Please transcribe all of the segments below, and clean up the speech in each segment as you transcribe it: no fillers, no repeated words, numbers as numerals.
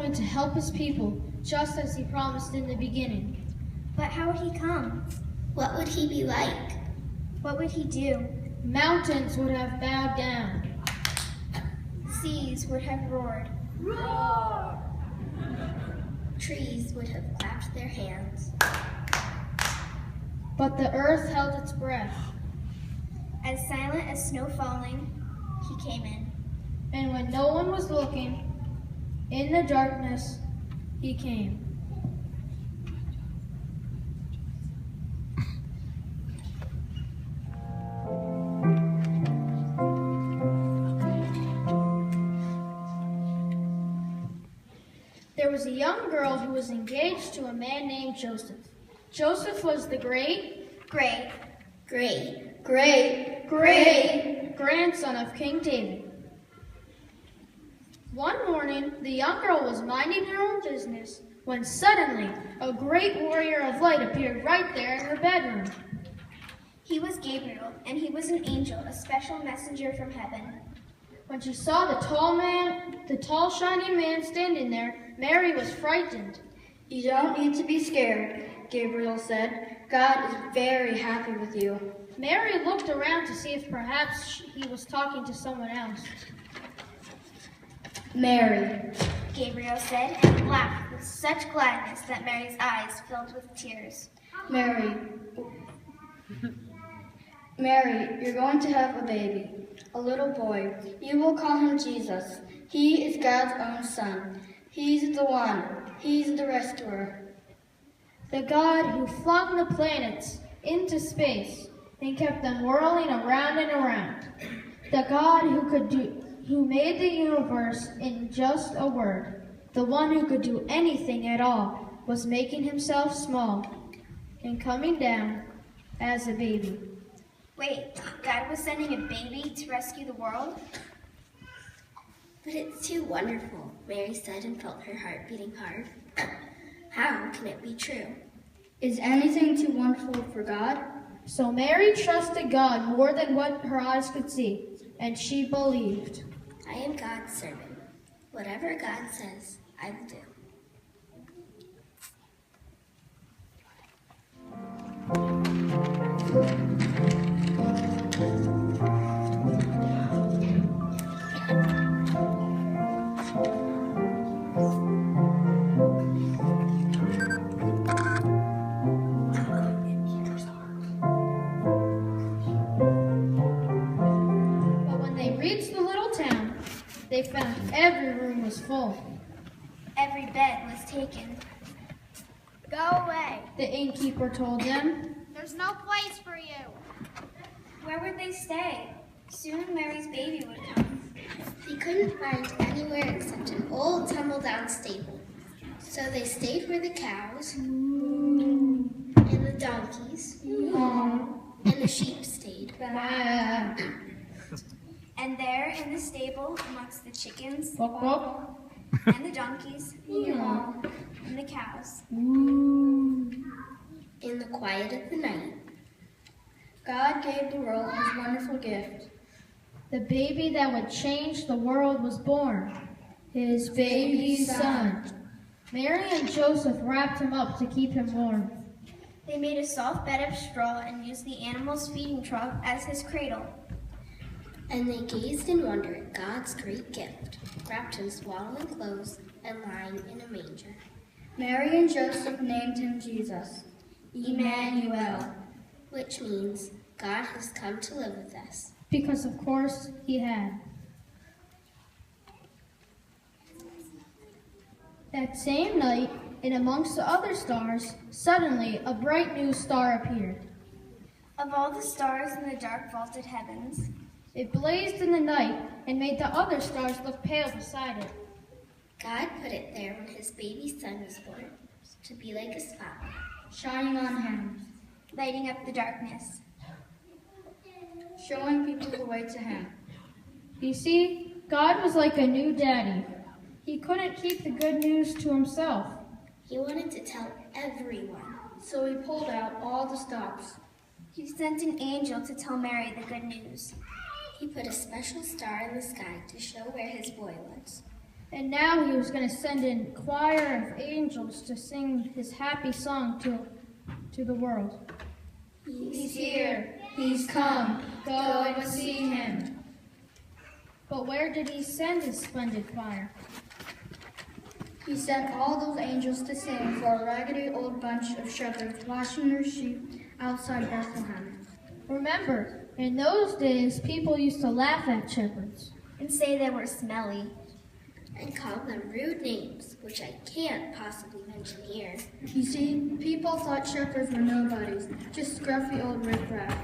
going to help his people, just as he promised in the beginning. But how would he come? What would he be like? What would he do? Mountains would have bowed down. Seas would have roared. Roar! Trees would have clapped their hands. But the earth held its breath. As silent as snow falling, he came in. And when no one was looking, in the darkness, he came. There was a young girl who was engaged to a man named Joseph. Joseph was the great grandson of King David. One morning, the young girl was minding her own business when suddenly a great warrior of light appeared right there in her bedroom. He was Gabriel, and he was an angel, a special messenger from heaven. When she saw the tall shining man standing there, Mary was frightened. "You don't need to be scared," Gabriel said. "God is very happy with you." Mary looked around to see if perhaps he was talking to someone else. "Mary," Gabriel said, and laughed with such gladness that Mary's eyes filled with tears. Mary, you're going to have a baby, a little boy. You will call him Jesus. He is God's own son. He's the one. He's the rescuer. The God who flung the planets into space and kept them whirling around and around. The God who made the universe in just a word. The one who could do anything at all was making himself small and coming down as a baby. Wait, God was sending a baby to rescue the world? But it's too wonderful, Mary said and felt her heart beating hard. How can it be true? Is anything too wonderful for God? So Mary trusted God more than what her eyes could see, and she believed. I am God's servant. Whatever God says, I will do. They found every room was full. Every bed was taken. Go away, the innkeeper told them. There's no place for you. Where would they stay? Soon Mary's baby would come. They couldn't find anywhere except an old tumble-down stable. So they stayed where the cows and the donkeys and the sheep stayed. And there in the stable, amongst the chickens and the donkeys and the cows, in the quiet of the night, God gave the world his wonderful gift. The baby that would change the world was born, his baby son. Mary and Joseph wrapped him up to keep him warm. They made a soft bed of straw and used the animal's feeding trough as his cradle. And they gazed in wonder at God's great gift, wrapped in swaddling clothes and lying in a manger. Mary and Joseph named him Jesus, Emmanuel, which means God has come to live with us. Because of course he had. That same night, and amongst the other stars, suddenly a bright new star appeared. Of all the stars in the dark vaulted heavens, it blazed in the night and made the other stars look pale beside it. God put it there when his baby son was born, to be like a spot, shining on him, lighting up the darkness, showing people the way to him. You see, God was like a new daddy. He couldn't keep the good news to himself. He wanted to tell everyone. So he pulled out all the stops. He sent an angel to tell Mary the good news. He put a special star in the sky to show where his boy was. And now he was going to send in a choir of angels to sing his happy song to the world. He's here. He's come. Go and see him. But where did he send his splendid choir? He sent all those angels to sing for a raggedy old bunch of shepherds washing their sheep outside Bethlehem. Remember, in those days, people used to laugh at shepherds. And say they were smelly. And call them rude names, which I can't possibly mention here. You see, people thought shepherds were nobodies, just scruffy old riffraff.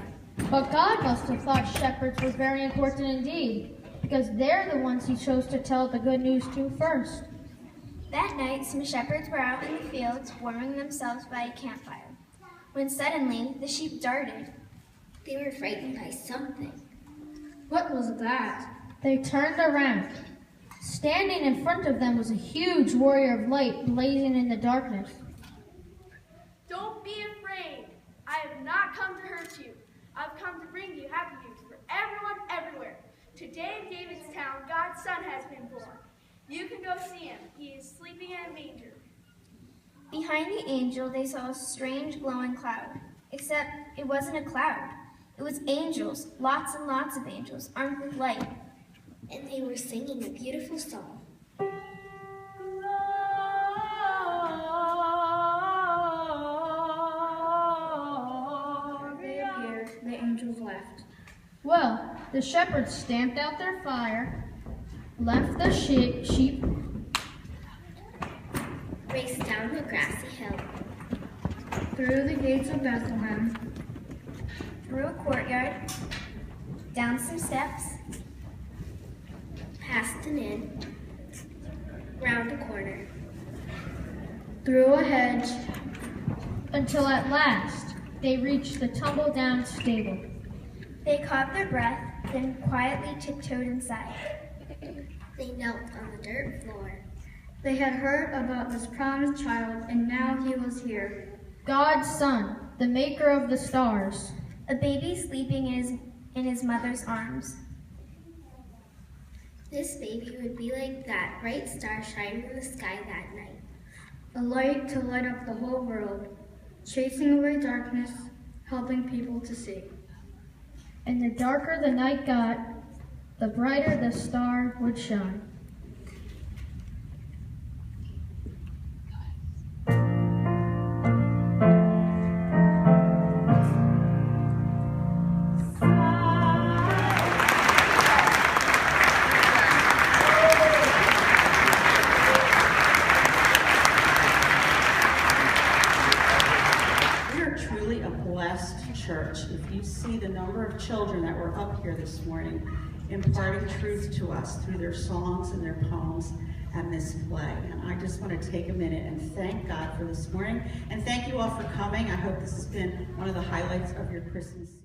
But God must have thought shepherds were very important indeed, because they're the ones he chose to tell the good news to first. That night, some shepherds were out in the fields warming themselves by a campfire, when suddenly the sheep darted. They were frightened by something. What was that? They turned around. Standing in front of them was a huge warrior of light blazing in the darkness. Don't be afraid. I have not come to hurt you. I've come to bring you happy news for everyone everywhere. Today in David's town, God's son has been born. You can go see him. He is sleeping in a manger. Behind the angel, they saw a strange glowing cloud. Except it wasn't a cloud. It was angels, lots and lots of angels, armed with light. And they were singing a beautiful song. They appeared, the angels left. Well, the shepherds stamped out their fire, left the sheep, Raced down the grassy hill. Through the gates of Bethlehem, Through a courtyard, down some steps, Past an inn. Round a corner. through a hedge, until at last they reached the tumble-down stable. they caught their breath, then quietly tiptoed inside. They knelt on the dirt floor. they had heard about this promised child, and now he was here. God's son, the maker of the stars. A baby sleeping in his mother's arms. This baby would be like that bright star shining in the sky that night. A light to light up the whole world, chasing away darkness, helping people to see. And the darker the night got, the brighter the star would shine. We are truly a blessed church. If you see the number of children that were up here this morning imparting truth to us through their songs and their poems and this play. And I just want to take a minute and thank God for this morning. And thank you all for coming. I hope this has been one of the highlights of your Christmas season.